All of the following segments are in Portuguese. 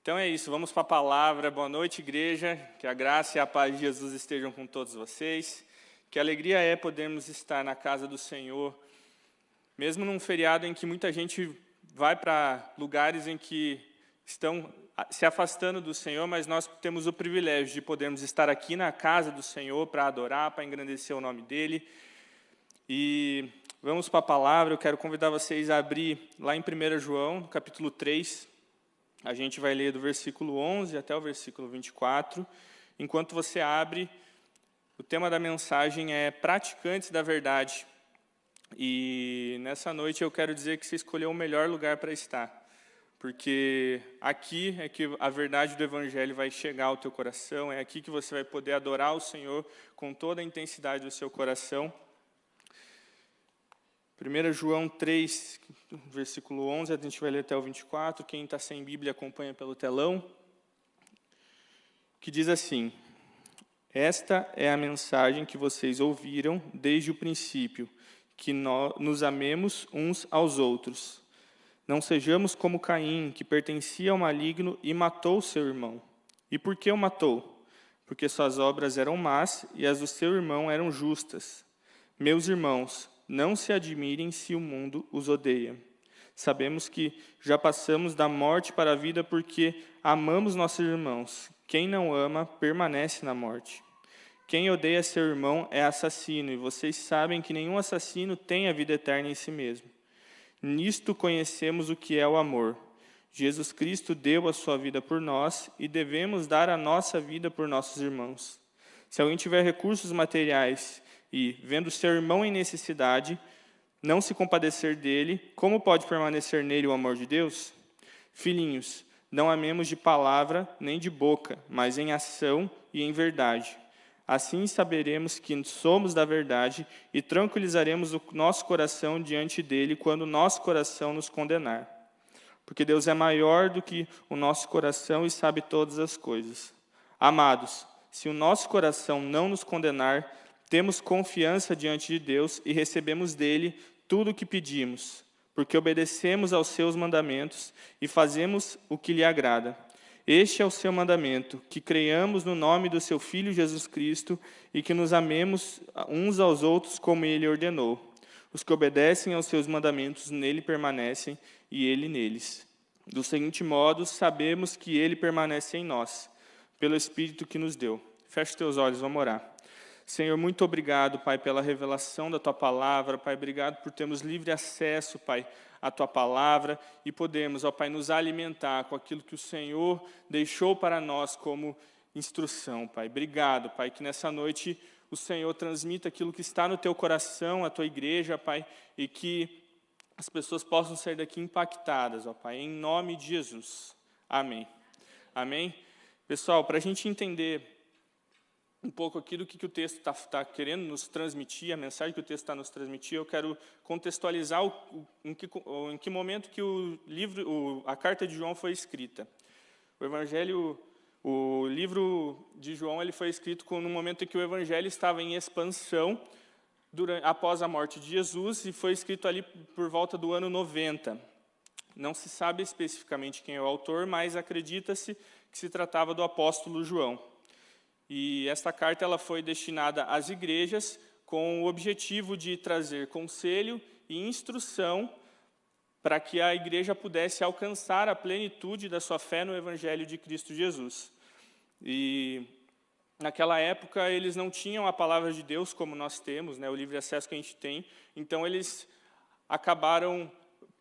Então é isso, vamos para a palavra. Boa noite, igreja. Que a graça e a paz de Jesus estejam com todos vocês. Que alegria é podermos estar na casa do Senhor, mesmo num feriado em que muita gente vai para lugares em que estão se afastando do Senhor, mas nós temos o privilégio de podermos estar aqui na casa do Senhor para adorar, para engrandecer o nome dEle. E vamos para a palavra. Eu quero convidar vocês a abrir lá em 1 João, capítulo 3. A gente vai ler do versículo 11 até o versículo 24. Enquanto você abre, o tema da mensagem é praticantes da verdade. E nessa noite eu quero dizer que você escolheu o melhor lugar para estar. Porque aqui é que a verdade do Evangelho vai chegar ao teu coração. É aqui que você vai poder adorar o Senhor com toda a intensidade do seu coração. 1 João 3, versículo 11, a gente vai ler até o 24. Quem está sem Bíblia acompanha pelo telão. Que diz assim: esta é a mensagem que vocês ouviram desde o princípio, que nós nos amemos uns aos outros. Não sejamos como Caim, que pertencia ao maligno e matou seu irmão. E por que o matou? Porque suas obras eram más e as do seu irmão eram justas. Meus irmãos, não se admirem se o mundo os odeia. Sabemos que já passamos da morte para a vida porque amamos nossos irmãos. Quem não ama permanece na morte. Quem odeia seu irmão é assassino, e vocês sabem que nenhum assassino tem a vida eterna em si mesmo. Nisto conhecemos o que é o amor. Jesus Cristo deu a sua vida por nós e devemos dar a nossa vida por nossos irmãos. Se alguém tiver recursos materiais e, vendo seu irmão em necessidade, não se compadecer dele, como pode permanecer nele o amor de Deus? Filhinhos, não amemos de palavra nem de boca, mas em ação e em verdade. Assim saberemos que somos da verdade e tranquilizaremos o nosso coração diante dele quando o nosso coração nos condenar. Porque Deus é maior do que o nosso coração e sabe todas as coisas. Amados, se o nosso coração não nos condenar, temos confiança diante de Deus e recebemos dele tudo o que pedimos, porque obedecemos aos seus mandamentos e fazemos o que lhe agrada. Este é o seu mandamento, que creiamos no nome do seu Filho Jesus Cristo e que nos amemos uns aos outros como ele ordenou. Os que obedecem aos seus mandamentos nele permanecem e ele neles. Do seguinte modo, sabemos que ele permanece em nós, pelo Espírito que nos deu. Feche teus olhos, vamos orar. Senhor, muito obrigado, Pai, pela revelação da Tua Palavra. Pai, obrigado por termos livre acesso, Pai, à Tua Palavra e podemos, ó Pai, nos alimentar com aquilo que o Senhor deixou para nós como instrução, Pai. Obrigado, Pai, que nessa noite o Senhor transmita aquilo que está no Teu coração, a Tua igreja, Pai, e que as pessoas possam sair daqui impactadas, ó Pai, em nome de Jesus. Amém. Amém? Pessoal, para a gente entender um pouco aqui do que o texto está querendo nos transmitir, a mensagem que o texto está nos transmitir, eu quero contextualizar em que momento que a carta de João foi escrita. O livro de João ele foi escrito no momento em que o evangelho estava em expansão após a morte de Jesus e foi escrito ali por volta do ano 90. Não se sabe especificamente quem é o autor, mas acredita-se que se tratava do apóstolo João. E esta carta ela foi destinada às igrejas com o objetivo de trazer conselho e instrução para que a igreja pudesse alcançar a plenitude da sua fé no Evangelho de Cristo Jesus. E naquela época eles não tinham a palavra de Deus como nós temos, né, o livre acesso que a gente tem, então eles acabaram,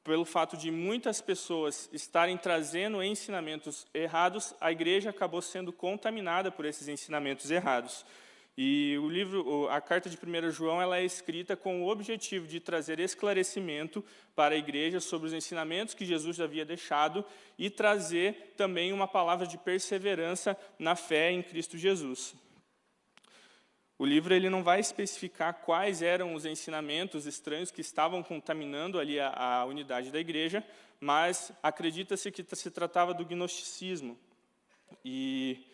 pelo fato de muitas pessoas estarem trazendo ensinamentos errados, a igreja acabou sendo contaminada por esses ensinamentos errados. E a carta de 1 João ela é escrita com o objetivo de trazer esclarecimento para a igreja sobre os ensinamentos que Jesus havia deixado e trazer também uma palavra de perseverança na fé em Cristo Jesus. O livro ele não vai especificar quais eram os ensinamentos estranhos que estavam contaminando ali a unidade da igreja, mas acredita-se que se tratava do gnosticismo. E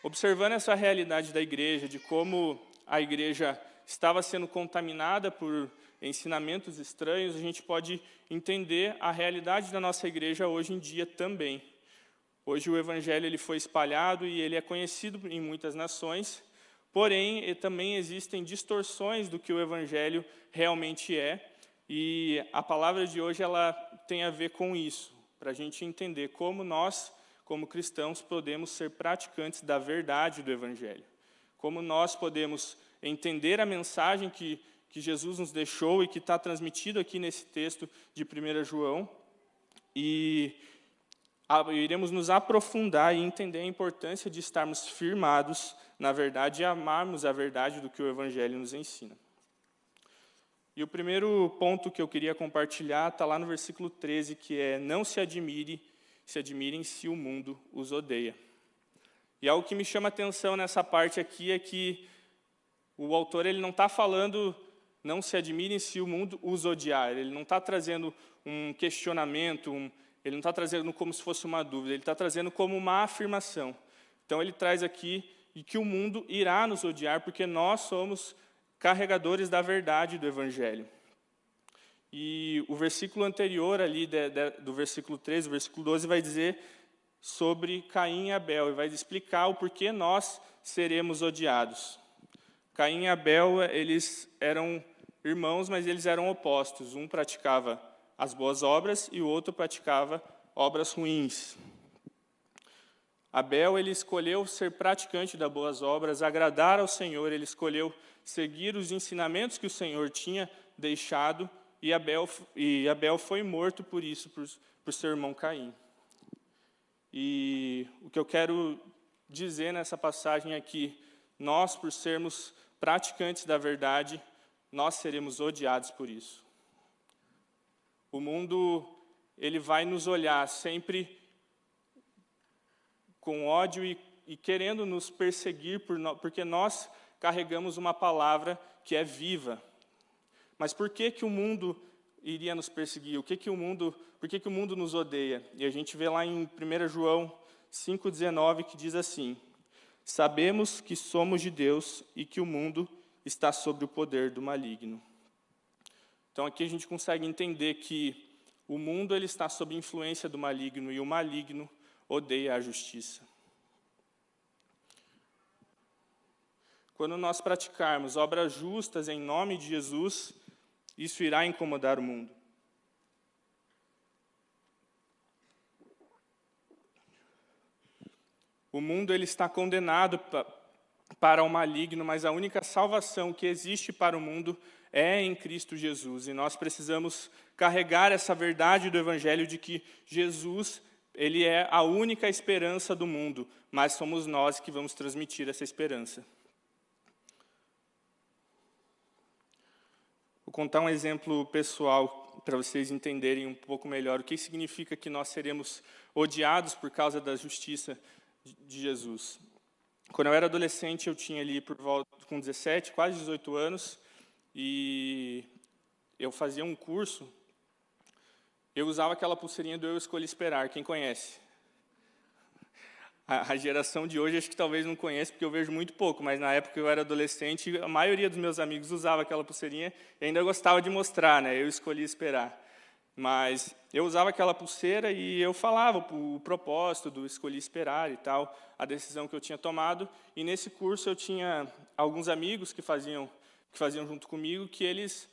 observando essa realidade da igreja, de como a igreja estava sendo contaminada por ensinamentos estranhos, a gente pode entender a realidade da nossa igreja hoje em dia também. Hoje o evangelho ele foi espalhado e ele é conhecido em muitas nações, porém também existem distorções do que o evangelho realmente é, e a palavra de hoje ela tem a ver com isso, para a gente entender como nós, como cristãos, podemos ser praticantes da verdade do evangelho. Como nós podemos entender a mensagem que Jesus nos deixou e que está transmitido aqui nesse texto de 1 João, e iremos nos aprofundar e entender a importância de estarmos firmados na verdade e amarmos a verdade do que o evangelho nos ensina. E o primeiro ponto que eu queria compartilhar está lá no versículo 13, que é: não se admirem se o mundo os odeia. E algo que me chama a atenção nessa parte aqui é que o autor ele não está falando, não se admirem se o mundo os odiar. Ele não está trazendo um questionamento, ele não está trazendo como se fosse uma dúvida, ele está trazendo como uma afirmação. Então ele traz aqui que o mundo irá nos odiar, porque nós somos carregadores da verdade do Evangelho. E o versículo anterior ali, do versículo 13, o versículo 12, vai dizer sobre Caim e Abel, e vai explicar o porquê nós seremos odiados. Caim e Abel, eles eram irmãos, mas eles eram opostos. Um praticava as boas obras e o outro praticava obras ruins. Abel, ele escolheu ser praticante das boas obras, agradar ao Senhor, ele escolheu seguir os ensinamentos que o Senhor tinha deixado, e Abel foi morto por isso, por seu irmão Caim. E o que eu quero dizer nessa passagem é que nós, por sermos praticantes da verdade, nós seremos odiados por isso. O mundo, ele vai nos olhar sempre com ódio e querendo nos perseguir, porque nós carregamos uma palavra que é viva. Mas por que o mundo iria nos perseguir? Por que o mundo nos odeia? E a gente vê lá em 1 João 5,19, que diz assim: sabemos que somos de Deus e que o mundo está sob o poder do maligno. Então aqui a gente consegue entender que o mundo ele está sob influência do maligno e o maligno odeia a justiça. Quando nós praticarmos obras justas em nome de Jesus, isso irá incomodar o mundo. O mundo ele está condenado para o maligno, mas a única salvação que existe para o mundo é em Cristo Jesus. E nós precisamos carregar essa verdade do Evangelho de que Jesus, ele é a única esperança do mundo, mas somos nós que vamos transmitir essa esperança. Vou contar um exemplo pessoal para vocês entenderem um pouco melhor o que significa que nós seremos odiados por causa da justiça de Jesus. Quando eu era adolescente, eu tinha ali por volta com 17, quase 18 anos, e eu fazia um curso, eu usava aquela pulseirinha do Eu Escolhi Esperar, quem conhece? A geração de hoje acho que talvez não conheça, porque eu vejo muito pouco, mas na época que eu era adolescente, a maioria dos meus amigos usava aquela pulseirinha e ainda gostava de mostrar, né? Eu escolhi esperar. Mas eu usava aquela pulseira e eu falava o propósito do escolhi esperar e tal, a decisão que eu tinha tomado. E nesse curso eu tinha alguns amigos que faziam junto comigo, que eles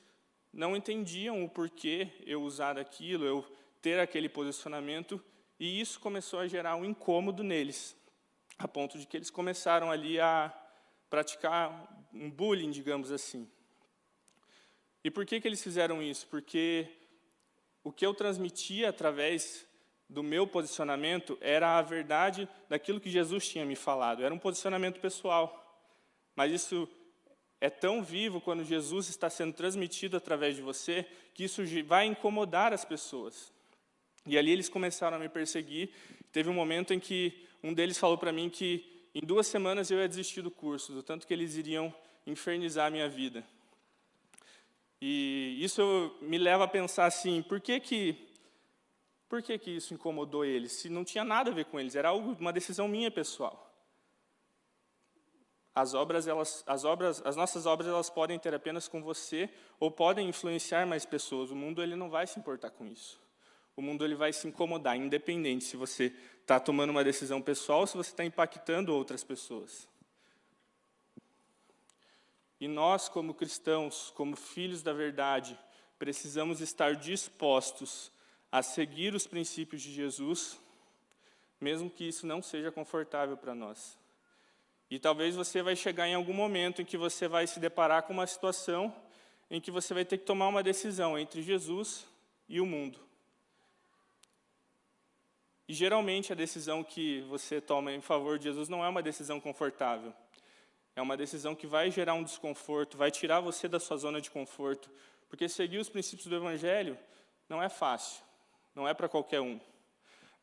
não entendiam o porquê eu usar aquilo, eu ter aquele posicionamento. E isso começou a gerar um incômodo neles, a ponto de que eles começaram ali a praticar um bullying, digamos assim. E por que eles fizeram isso? Porque o que eu transmitia através do meu posicionamento era a verdade daquilo que Jesus tinha me falado. Era um posicionamento pessoal. Mas isso é tão vivo quando Jesus está sendo transmitido através de você, que isso vai incomodar as pessoas. E ali eles começaram a me perseguir. Teve um momento em que um deles falou para mim que em 2 semanas eu ia desistir do curso, do tanto que eles iriam infernizar a minha vida. E isso me leva a pensar assim, por que isso incomodou eles? Se não tinha nada a ver com eles, era uma decisão minha pessoal. As nossas obras elas podem ter apenas com você ou podem influenciar mais pessoas. O mundo ele não vai se importar com isso. O mundo ele vai se incomodar, independente se você está tomando uma decisão pessoal ou se você está impactando outras pessoas. E nós, como cristãos, como filhos da verdade, precisamos estar dispostos a seguir os princípios de Jesus, mesmo que isso não seja confortável para nós. E talvez você vai chegar em algum momento em que você vai se deparar com uma situação em que você vai ter que tomar uma decisão entre Jesus e o mundo. E geralmente a decisão que você toma em favor de Jesus não é uma decisão confortável. É uma decisão que vai gerar um desconforto, vai tirar você da sua zona de conforto. Porque seguir os princípios do Evangelho não é fácil, não é para qualquer um.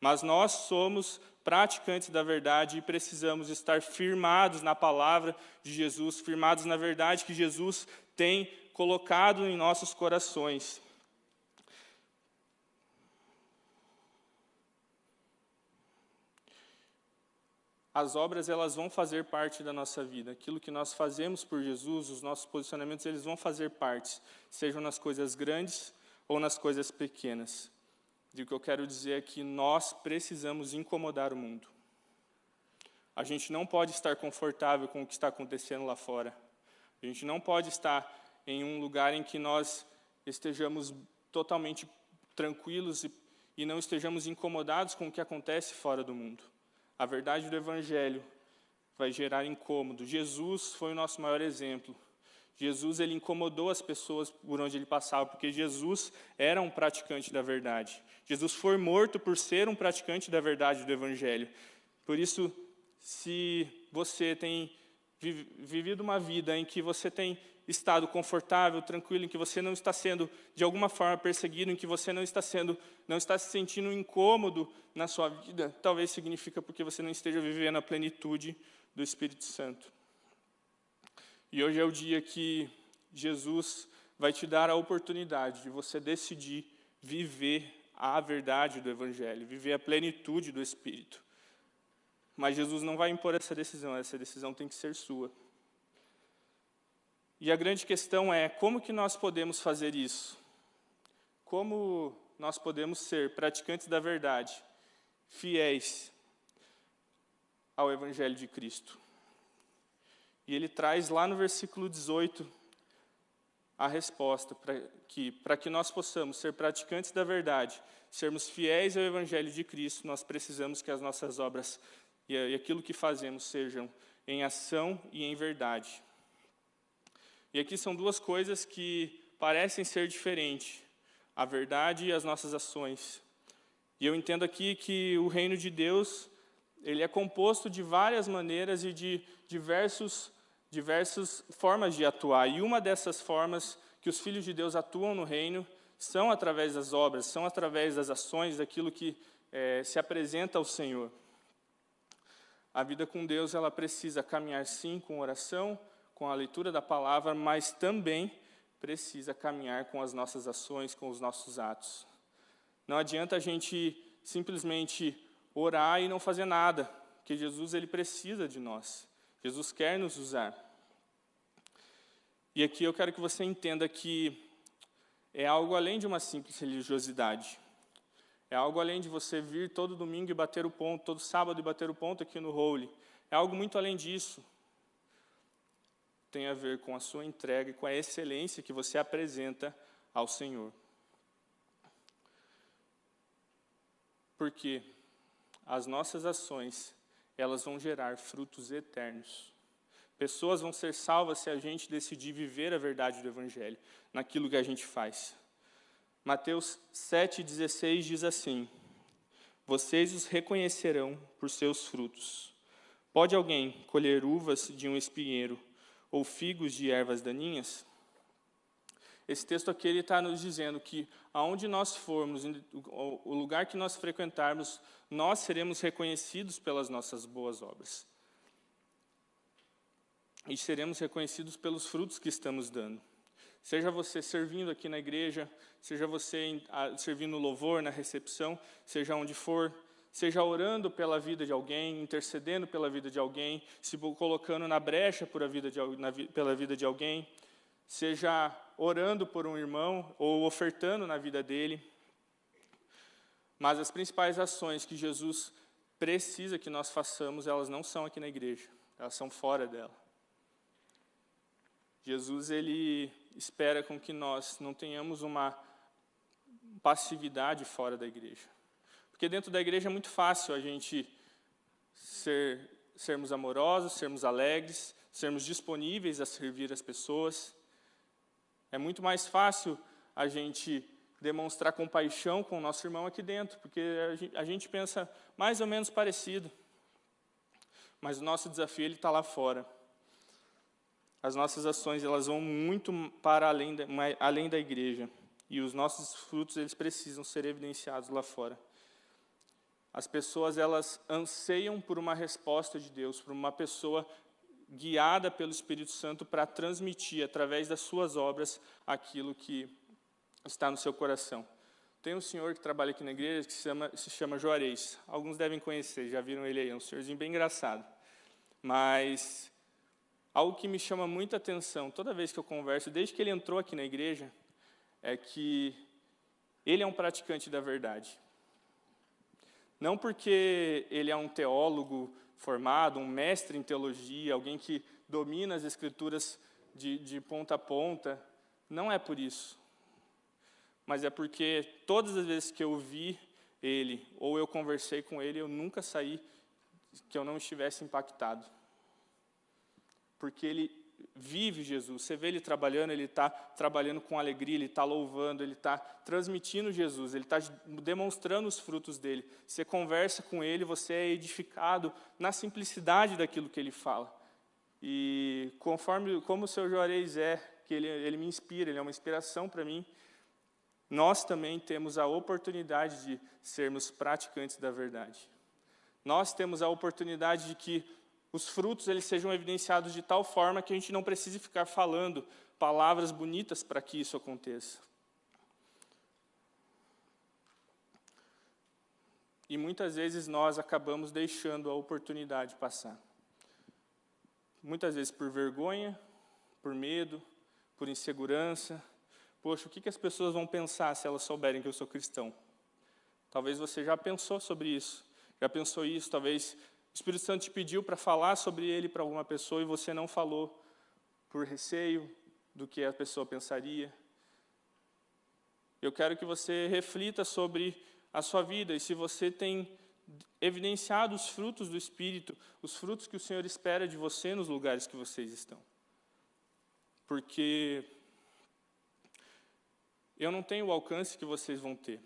Mas nós somos praticantes da verdade e precisamos estar firmados na palavra de Jesus, firmados na verdade que Jesus tem colocado em nossos corações. As obras, elas vão fazer parte da nossa vida. Aquilo que nós fazemos por Jesus, os nossos posicionamentos, eles vão fazer parte, sejam nas coisas grandes ou nas coisas pequenas. E o que eu quero dizer é que nós precisamos incomodar o mundo. A gente não pode estar confortável com o que está acontecendo lá fora. A gente não pode estar em um lugar em que nós estejamos totalmente tranquilos e não estejamos incomodados com o que acontece fora do mundo. A verdade do Evangelho vai gerar incômodo. Jesus foi o nosso maior exemplo. Jesus, ele incomodou as pessoas por onde ele passava, porque Jesus era um praticante da verdade. Jesus foi morto por ser um praticante da verdade do Evangelho. Por isso, se você tem vivido uma vida em que você tem estado confortável, tranquilo, em que você não está sendo, de alguma forma, perseguido, em que você não está se sentindo incômodo na sua vida, talvez significa porque você não esteja vivendo a plenitude do Espírito Santo. E hoje é o dia que Jesus vai te dar a oportunidade de você decidir viver a verdade do Evangelho, viver a plenitude do Espírito. Mas Jesus não vai impor essa decisão tem que ser sua. E a grande questão é, como que nós podemos fazer isso? Como nós podemos ser praticantes da verdade, fiéis ao Evangelho de Cristo? E ele traz lá no versículo 18 a resposta para que nós possamos ser praticantes da verdade, sermos fiéis ao Evangelho de Cristo, nós precisamos que as nossas obras e aquilo que fazemos sejam em ação e em verdade. E aqui são duas coisas que parecem ser diferentes, a verdade e as nossas ações. E eu entendo aqui que o reino de Deus, ele é composto de várias maneiras e de diversas formas de atuar. E uma dessas formas que os filhos de Deus atuam no reino são através das obras, são através das ações, daquilo que se apresenta ao Senhor. A vida com Deus, ela precisa caminhar sim com oração, com a leitura da palavra, mas também precisa caminhar com as nossas ações, com os nossos atos. Não adianta a gente simplesmente orar e não fazer nada, porque Jesus, ele precisa de nós. Jesus quer nos usar. E aqui eu quero que você entenda que é algo além de uma simples religiosidade. É algo além de você vir todo domingo e bater o ponto, todo sábado e bater o ponto aqui no Holy. É algo muito além disso. Tem a ver com a sua entrega e com a excelência que você apresenta ao Senhor. Porque as nossas ações, elas vão gerar frutos eternos. Pessoas vão ser salvas se a gente decidir viver a verdade do Evangelho, naquilo que a gente faz. Mateus 7,16 diz assim: vocês os reconhecerão por seus frutos. Pode alguém colher uvas de um espinheiro ou figos de ervas daninhas? Esse texto aqui está nos dizendo que aonde nós formos, o lugar que nós frequentarmos, nós seremos reconhecidos pelas nossas boas obras. E seremos reconhecidos pelos frutos que estamos dando. Seja você servindo aqui na igreja, seja você servindo no louvor, na recepção, seja onde for, seja orando pela vida de alguém, intercedendo pela vida de alguém, se colocando na brecha pela vida de alguém, seja orando por um irmão ou ofertando na vida dele. Mas as principais ações que Jesus precisa que nós façamos, elas não são aqui na igreja, elas são fora dela. Jesus, ele espera com que nós não tenhamos uma passividade fora da igreja. Porque dentro da igreja é muito fácil a gente sermos amorosos, sermos alegres, sermos disponíveis a servir as pessoas. É muito mais fácil a gente demonstrar compaixão com o nosso irmão aqui dentro, porque a gente pensa mais ou menos parecido. Mas o nosso desafio está lá fora. As nossas ações elas vão muito para além da igreja. E os nossos frutos eles precisam ser evidenciados lá fora. As pessoas elas anseiam por uma resposta de Deus, por uma pessoa guiada pelo Espírito Santo para transmitir, através das suas obras, aquilo que está no seu coração. Tem um senhor que trabalha aqui na igreja que se chama Juarez. Alguns devem conhecer, já viram ele aí, é um senhorzinho bem engraçado. Mas algo que me chama muita atenção, toda vez que eu converso, desde que ele entrou aqui na igreja, é que ele é um praticante da verdade. Não porque ele é um teólogo formado, um mestre em teologia, alguém que domina as escrituras de ponta a ponta, não é por isso. Mas é porque todas as vezes que eu vi ele, ou eu conversei com ele, eu nunca saí que eu não estivesse impactado. Porque ele vive Jesus. Você vê ele trabalhando, ele está trabalhando com alegria, ele está louvando, ele está transmitindo Jesus, ele está demonstrando os frutos dele. Você conversa com ele, você é edificado na simplicidade daquilo que ele fala. E como o seu Juarez que ele me inspira, ele é uma inspiração para mim, nós também temos a oportunidade de sermos praticantes da verdade. Nós temos a oportunidade de que os frutos eles sejam evidenciados de tal forma que a gente não precise ficar falando palavras bonitas para que isso aconteça. E muitas vezes nós acabamos deixando a oportunidade passar. Muitas vezes por vergonha, por medo, por insegurança. Poxa, o que as pessoas vão pensar se elas souberem que eu sou cristão? Talvez você já pensou sobre isso. Já pensou isso, talvez o Espírito Santo te pediu para falar sobre ele para alguma pessoa e você não falou por receio do que a pessoa pensaria. Eu quero que você reflita sobre a sua vida e se você tem evidenciado os frutos do Espírito, os frutos que o Senhor espera de você nos lugares que vocês estão. Porque eu não tenho o alcance que vocês vão ter.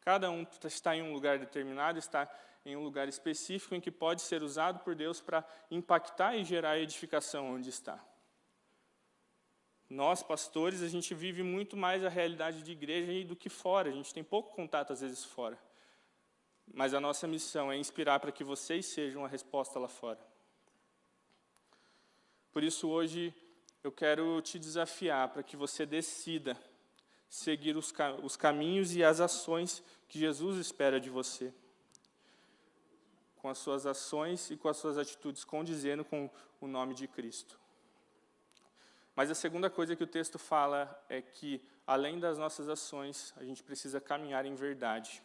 Cada um está em um lugar determinado, está em um lugar específico em que pode ser usado por Deus para impactar e gerar edificação onde está. Nós, pastores, a gente vive muito mais a realidade de igreja do que fora. A gente tem pouco contato, às vezes, fora. Mas a nossa missão é inspirar para que vocês sejam a resposta lá fora. Por isso, hoje, eu quero te desafiar para que você decida seguir os caminhos e as ações que Jesus espera de você. Com as suas ações e com as suas atitudes condizendo com o nome de Cristo. Mas a segunda coisa que o texto fala é que, além das nossas ações, a gente precisa caminhar em verdade.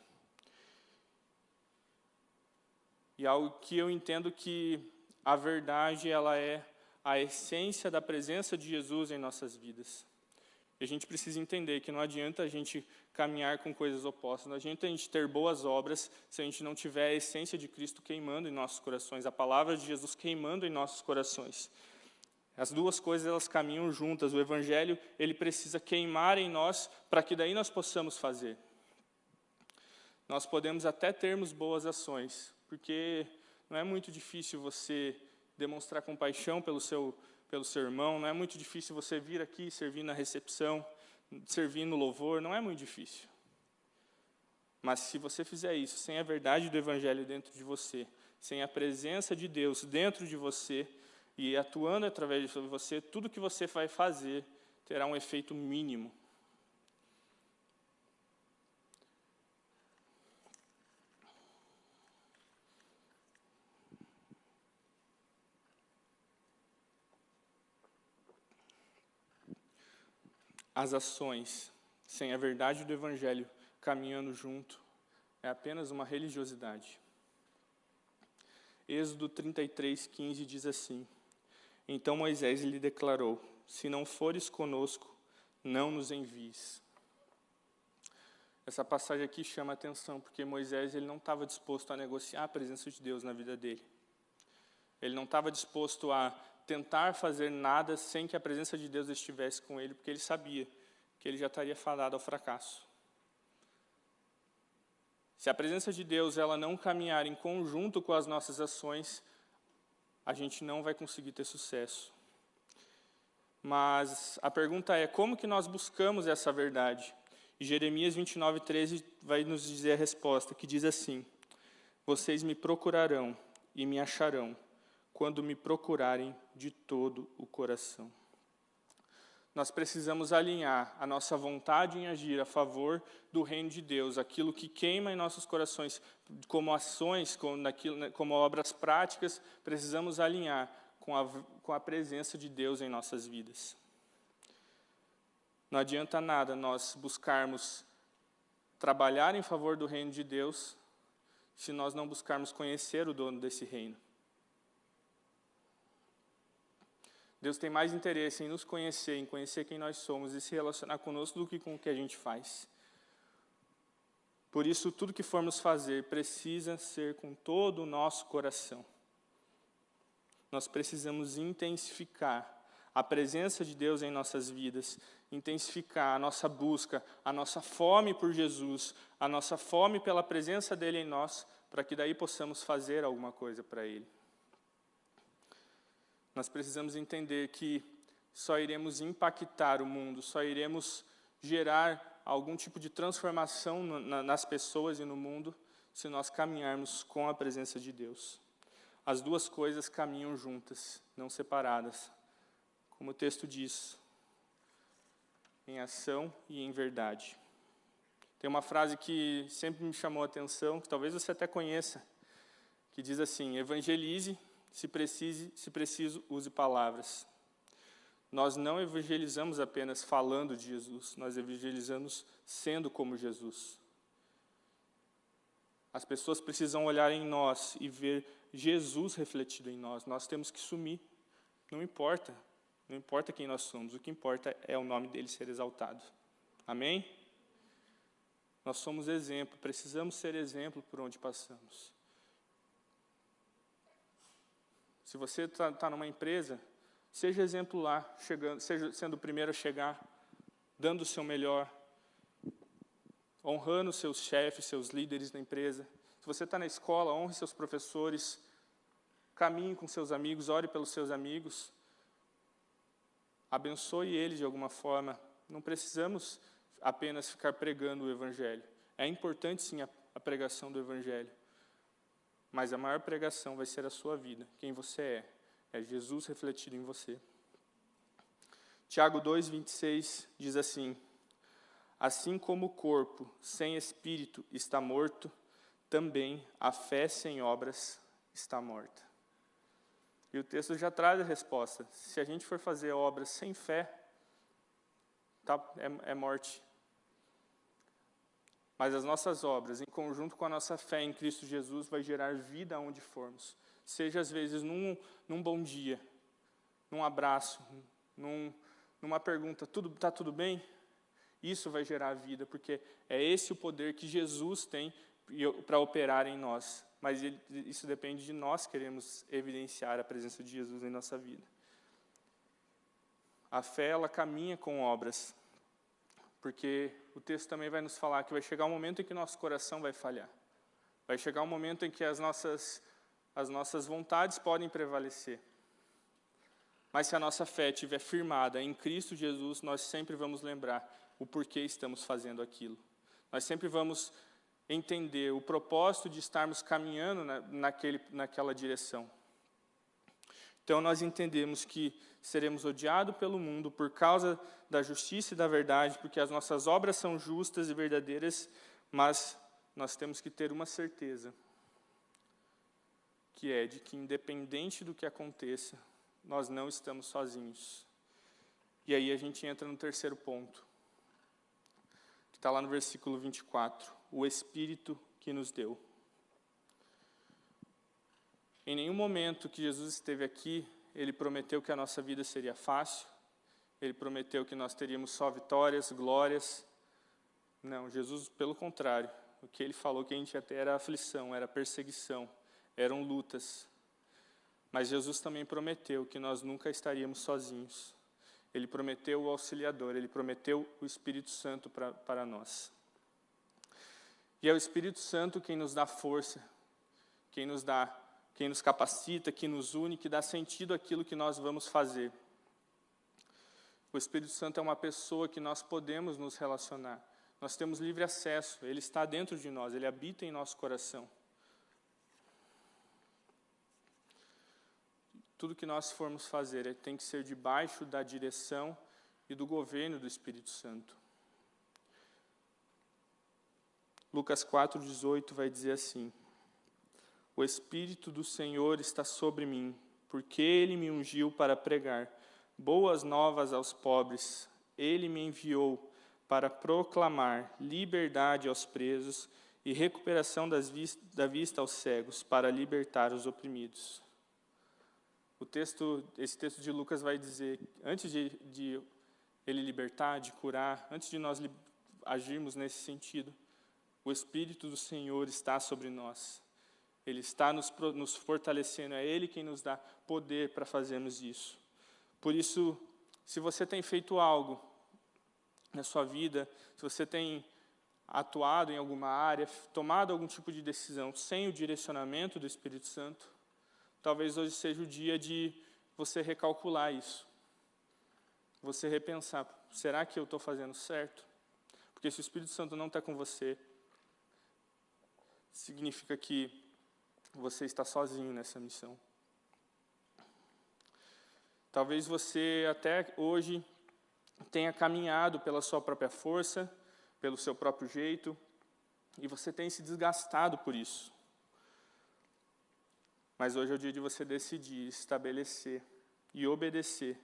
E algo que eu entendo que a verdade ela é a essência da presença de Jesus em nossas vidas. E a gente precisa entender que não adianta a gente caminhar com coisas opostas, não adianta a gente ter boas obras se a gente não tiver a essência de Cristo queimando em nossos corações, a palavra de Jesus queimando em nossos corações. As duas coisas elas caminham juntas, o Evangelho ele precisa queimar em nós para que daí nós possamos fazer. Nós podemos até termos boas ações, porque não é muito difícil você demonstrar compaixão pelo seu irmão, não é muito difícil você vir aqui servir na recepção, servir no louvor, não é muito difícil. Mas se você fizer isso sem a verdade do Evangelho dentro de você, sem a presença de Deus dentro de você e atuando através de você, tudo que você vai fazer terá um efeito mínimo. As ações, sem a verdade do Evangelho caminhando junto, é apenas uma religiosidade. Êxodo 33:15 diz assim: Então Moisés lhe declarou: Se não fores conosco, não nos envies. Essa passagem aqui chama a atenção, porque Moisés ele não estava disposto a negociar a presença de Deus na vida dele. Ele não estava disposto a tentar fazer nada sem que a presença de Deus estivesse com ele, porque ele sabia que ele já estaria fadado ao fracasso. Se a presença de Deus ela não caminhar em conjunto com as nossas ações, a gente não vai conseguir ter sucesso. Mas a pergunta é, como que nós buscamos essa verdade? E Jeremias 29:13 vai nos dizer a resposta, que diz assim: Vocês me procurarão e me acharão, quando me procurarem de todo o coração. Nós precisamos alinhar a nossa vontade em agir a favor do reino de Deus, aquilo que queima em nossos corações, como ações, como obras práticas, precisamos alinhar com a presença de Deus em nossas vidas. Não adianta nada nós buscarmos trabalhar em favor do reino de Deus, se nós não buscarmos conhecer o dono desse reino. Deus tem mais interesse em nos conhecer, em conhecer quem nós somos e se relacionar conosco do que com o que a gente faz. Por isso, tudo que formos fazer precisa ser com todo o nosso coração. Nós precisamos intensificar a presença de Deus em nossas vidas, intensificar a nossa busca, a nossa fome por Jesus, a nossa fome pela presença dEle em nós, para que daí possamos fazer alguma coisa para Ele. Nós precisamos entender que só iremos impactar o mundo, só iremos gerar algum tipo de transformação nas pessoas e no mundo, se nós caminharmos com a presença de Deus. As duas coisas caminham juntas, não separadas. Como o texto diz, em ação e em verdade. Tem uma frase que sempre me chamou a atenção, que talvez você até conheça, que diz assim: evangelize, se preciso, use palavras. Nós não evangelizamos apenas falando de Jesus, nós evangelizamos sendo como Jesus. As pessoas precisam olhar em nós e ver Jesus refletido em nós. Nós temos que sumir. Não importa quem nós somos, o que importa é o nome dele ser exaltado. Amém? Nós somos exemplo, precisamos ser exemplo por onde passamos. Se você está numa empresa, seja exemplo lá, seja sendo o primeiro a chegar, dando o seu melhor, honrando seus chefes, seus líderes na empresa. Se você está na escola, honre seus professores, caminhe com seus amigos, ore pelos seus amigos, abençoe eles de alguma forma. Não precisamos apenas ficar pregando o Evangelho. É importante sim a pregação do Evangelho, mas a maior pregação vai ser a sua vida, quem você é Jesus refletido em você. Tiago 2:26 diz assim: Assim como o corpo sem espírito está morto, também a fé sem obras está morta. E o texto já traz a resposta. Se a gente for fazer obras sem fé, é morte. Mas as nossas obras, em conjunto com a nossa fé em Cristo Jesus, vai gerar vida onde formos. Seja às vezes num bom dia, num abraço, numa pergunta, está tudo bem? Isso vai gerar vida, porque é esse o poder que Jesus tem para operar em nós. Mas isso depende de nós queremos evidenciar a presença de Jesus em nossa vida. A fé, ela caminha com obras, porque o texto também vai nos falar que vai chegar um momento em que nosso coração vai falhar. Vai chegar um momento em que as nossas vontades podem prevalecer. Mas se a nossa fé estiver firmada em Cristo Jesus, nós sempre vamos lembrar o porquê estamos fazendo aquilo. Nós sempre vamos entender o propósito de estarmos caminhando naquela direção. Então nós entendemos que seremos odiados pelo mundo por causa da justiça e da verdade, porque as nossas obras são justas e verdadeiras, mas nós temos que ter uma certeza, que é de que independente do que aconteça, nós não estamos sozinhos. E aí a gente entra no terceiro ponto, que está lá no versículo 24, o Espírito que nos deu. Em nenhum momento que Jesus esteve aqui, Ele prometeu que a nossa vida seria fácil, Ele prometeu que nós teríamos só vitórias, glórias. Não, Jesus, pelo contrário, o que Ele falou que a gente ia ter era aflição, era perseguição, eram lutas. Mas Jesus também prometeu que nós nunca estaríamos sozinhos. Ele prometeu o auxiliador, Ele prometeu o Espírito Santo para nós. E é o Espírito Santo quem nos dá força, quem nos capacita, que nos une, que dá sentido àquilo que nós vamos fazer. O Espírito Santo é uma pessoa que nós podemos nos relacionar. Nós temos livre acesso, Ele está dentro de nós, Ele habita em nosso coração. Tudo que nós formos fazer tem que ser debaixo da direção e do governo do Espírito Santo. Lucas 4,18 vai dizer assim: o Espírito do Senhor está sobre mim, porque Ele me ungiu para pregar boas novas aos pobres. Ele me enviou para proclamar liberdade aos presos e recuperação da vista aos cegos, para libertar os oprimidos. Esse texto de Lucas vai dizer, antes de Ele libertar, de curar, antes de nós agirmos nesse sentido, o Espírito do Senhor está sobre nós. Ele está nos fortalecendo, é Ele quem nos dá poder para fazermos isso. Por isso, se você tem feito algo na sua vida, se você tem atuado em alguma área, tomado algum tipo de decisão sem o direcionamento do Espírito Santo, talvez hoje seja o dia de você recalcular isso. Você repensar, será que eu estou fazendo certo? Porque se o Espírito Santo não está com você, significa que você está sozinho nessa missão. Talvez você até hoje tenha caminhado pela sua própria força, pelo seu próprio jeito, e você tem se desgastado por isso. Mas hoje é o dia de você decidir, estabelecer e obedecer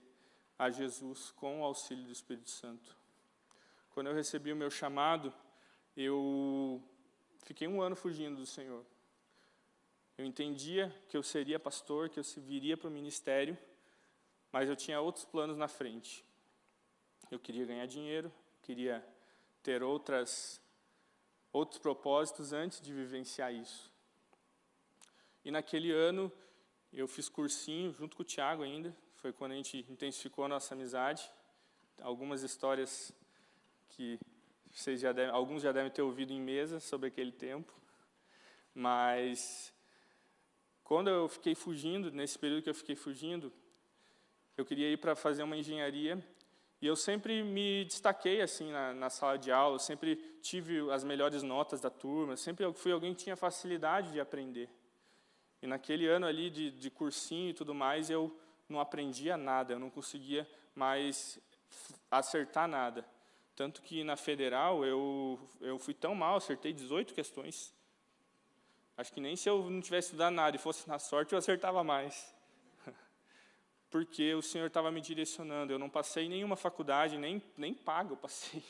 a Jesus com o auxílio do Espírito Santo. Quando eu recebi o meu chamado, eu fiquei 1 ano fugindo do Senhor. Eu entendia que eu seria pastor, que eu viria para o ministério, mas eu tinha outros planos na frente. Eu queria ganhar dinheiro, queria ter outros propósitos antes de vivenciar isso. E naquele ano, eu fiz cursinho, junto com o Thiago ainda, foi quando a gente intensificou a nossa amizade. Algumas histórias que alguns já devem ter ouvido em mesa sobre aquele tempo. Mas, quando eu fiquei fugindo, nesse período que eu fiquei fugindo, eu queria ir para fazer uma engenharia, e eu sempre me destaquei assim na sala de aula, eu sempre tive as melhores notas da turma, sempre fui alguém que tinha facilidade de aprender. E naquele ano ali de cursinho e tudo mais, eu não aprendia nada, eu não conseguia mais acertar nada. Tanto que na federal eu fui tão mal, acertei 18 questões. Acho que nem se eu não tivesse estudado nada e fosse na sorte, eu acertava mais. Porque o Senhor estava me direcionando. Eu não passei nenhuma faculdade, nem pago eu passei.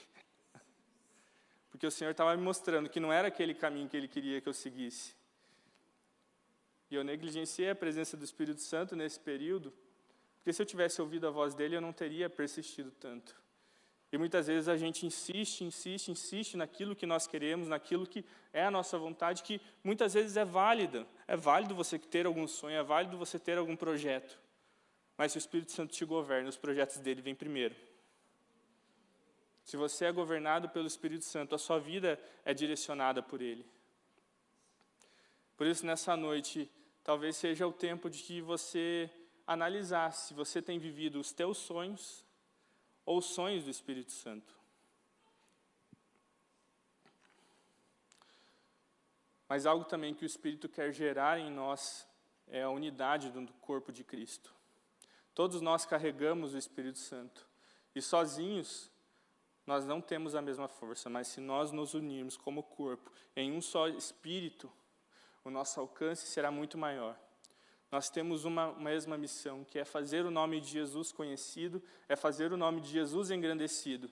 Porque o Senhor estava me mostrando que não era aquele caminho que Ele queria que eu seguisse. E eu negligenciei a presença do Espírito Santo nesse período, porque se eu tivesse ouvido a voz dEle, eu não teria persistido tanto. E muitas vezes a gente insiste naquilo que nós queremos, naquilo que é a nossa vontade, que muitas vezes é válida. É válido você ter algum sonho, é válido você ter algum projeto. Mas se o Espírito Santo te governa, os projetos dele vêm primeiro. Se você é governado pelo Espírito Santo, a sua vida é direcionada por Ele. Por isso, nessa noite, talvez seja o tempo de que você analisar se você tem vivido os teus sonhos ou os sonhos do Espírito Santo. Mas algo também que o Espírito quer gerar em nós é a unidade do corpo de Cristo. Todos nós carregamos o Espírito Santo. E sozinhos, nós não temos a mesma força, mas se nós nos unirmos como corpo, em um só Espírito, o nosso alcance será muito maior. Nós temos uma mesma missão, que é fazer o nome de Jesus conhecido, é fazer o nome de Jesus engrandecido.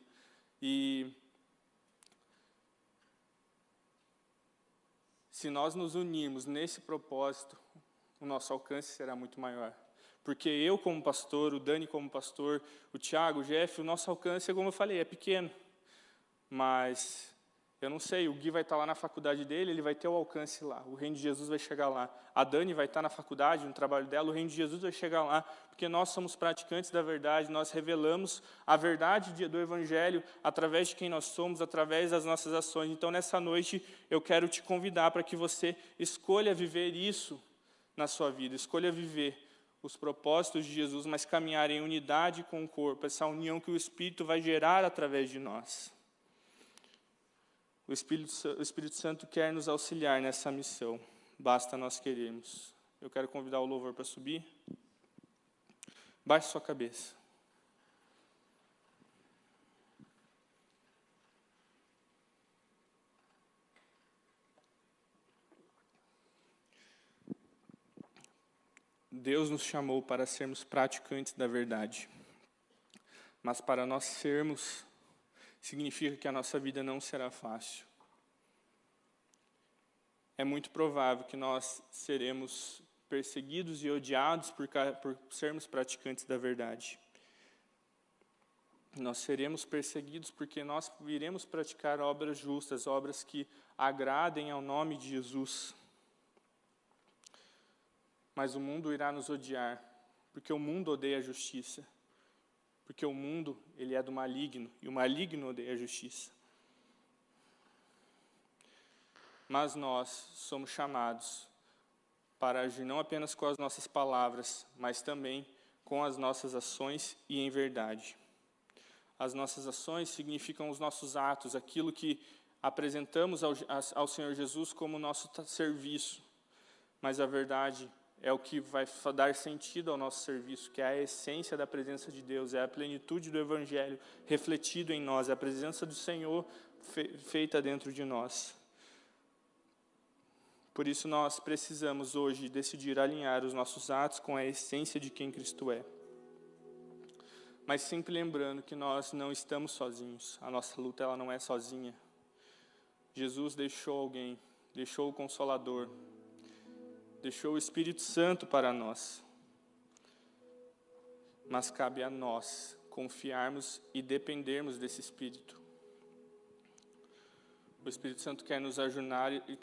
E se nós nos unirmos nesse propósito, o nosso alcance será muito maior. Porque eu como pastor, o Dani como pastor, o Thiago, o Jeff, o nosso alcance, como eu falei, é pequeno. Mas eu não sei, o Gui vai estar lá na faculdade dele, ele vai ter o alcance lá, o reino de Jesus vai chegar lá. A Dani vai estar na faculdade, no trabalho dela, o reino de Jesus vai chegar lá, porque nós somos praticantes da verdade, nós revelamos a verdade do Evangelho através de quem nós somos, através das nossas ações. Então, nessa noite, eu quero te convidar para que você escolha viver isso na sua vida, escolha viver os propósitos de Jesus, mas caminhar em unidade com o corpo, essa união que o Espírito vai gerar através de nós. O Espírito Santo quer nos auxiliar nessa missão, basta nós querermos. Eu quero convidar o louvor para subir. Baixe sua cabeça. Deus nos chamou para sermos praticantes da verdade, mas para nós sermos, significa que a nossa vida não será fácil. É muito provável que nós seremos perseguidos e odiados por sermos praticantes da verdade. Nós seremos perseguidos porque nós iremos praticar obras justas, obras que agradem ao nome de Jesus. Mas o mundo irá nos odiar, porque o mundo odeia a justiça. Porque o mundo, ele é do maligno, e o maligno odeia a justiça. Mas nós somos chamados para agir não apenas com as nossas palavras, mas também com as nossas ações e em verdade. As nossas ações significam os nossos atos, aquilo que apresentamos ao Senhor Jesus como nosso serviço. Mas a verdade é o que vai dar sentido ao nosso serviço, que é a essência da presença de Deus, é a plenitude do Evangelho refletido em nós, é a presença do Senhor feita dentro de nós. Por isso nós precisamos hoje decidir alinhar os nossos atos com a essência de quem Cristo é. Mas sempre lembrando que nós não estamos sozinhos, a nossa luta ela não é sozinha. Jesus deixou alguém, deixou o Consolador, deixou o Espírito Santo para nós. Mas cabe a nós confiarmos e dependermos desse Espírito. O Espírito Santo quer nos ajudar e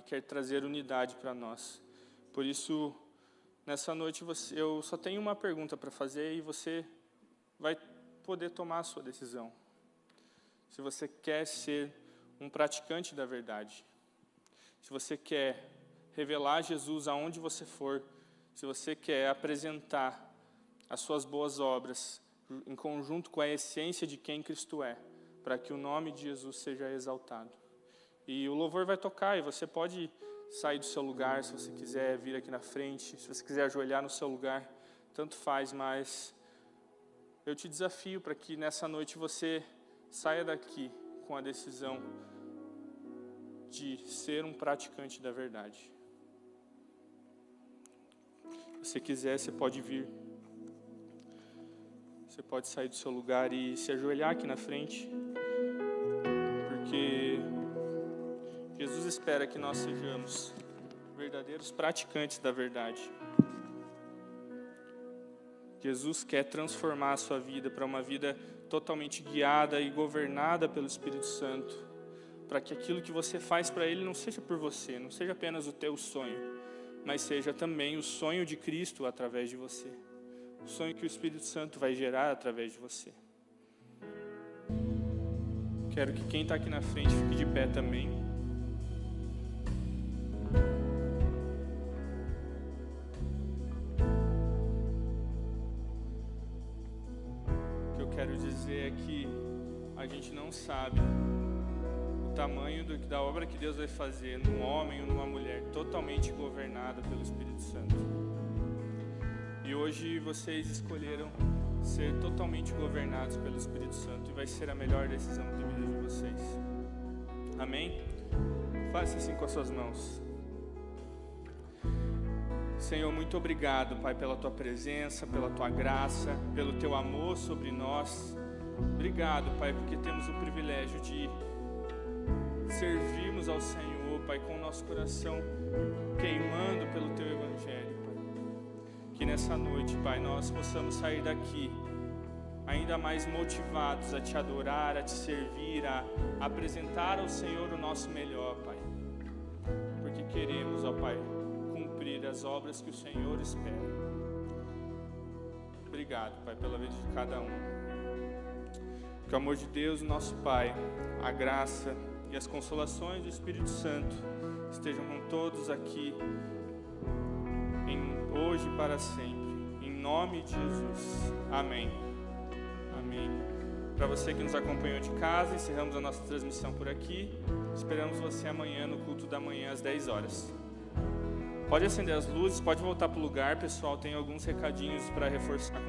quer trazer unidade para nós. Por isso, nessa noite, eu só tenho uma pergunta para fazer e você vai poder tomar a sua decisão. Se você quer ser um praticante da verdade, se você quer revelar Jesus aonde você for, se você quer apresentar as suas boas obras em conjunto com a essência de quem Cristo é, para que o nome de Jesus seja exaltado. E o louvor vai tocar e você pode sair do seu lugar, se você quiser vir aqui na frente, se você quiser ajoelhar no seu lugar, tanto faz, mas eu te desafio para que nessa noite você saia daqui com a decisão de ser um praticante da verdade. Se você quiser, você pode vir. Você pode sair do seu lugar e se ajoelhar aqui na frente. Porque Jesus espera que nós sejamos verdadeiros praticantes da verdade. Jesus quer transformar a sua vida para uma vida totalmente guiada e governada pelo Espírito Santo. Para que aquilo que você faz para Ele não seja por você, não seja apenas o teu sonho, mas seja também o sonho de Cristo através de você. O sonho que o Espírito Santo vai gerar através de você. Quero que quem está aqui na frente fique de pé também. O que eu quero dizer é que a gente não sabe o tamanho da obra que Deus vai fazer num homem ou numa mulher totalmente governada pelo Espírito Santo. E hoje vocês escolheram ser totalmente governados pelo Espírito Santo e vai ser a melhor decisão da vida de vocês. Amém? Faça assim com as suas mãos. Senhor, muito obrigado, Pai, pela Tua presença, pela Tua graça, pelo Teu amor sobre nós. Obrigado, Pai, porque temos o privilégio de servirmos ao Senhor, Pai, com o nosso coração queimando pelo Teu Evangelho. que nessa noite, Pai, nós possamos sair daqui ainda mais motivados a Te adorar, a Te servir, a apresentar ao Senhor o nosso melhor, Pai. Porque queremos, ó Pai, cumprir as obras que o Senhor espera. Obrigado, Pai, pela vida de cada um. Que o amor de Deus, nosso Pai, a graça e as consolações do Espírito Santo estejam com todos aqui, hoje e para sempre. Em nome de Jesus. Amém. Amém. Para você que nos acompanhou de casa, encerramos a nossa transmissão por aqui. Esperamos você amanhã no culto da manhã às 10 horas. Pode acender as luzes, pode voltar para o lugar, pessoal. Tem alguns recadinhos para reforçar.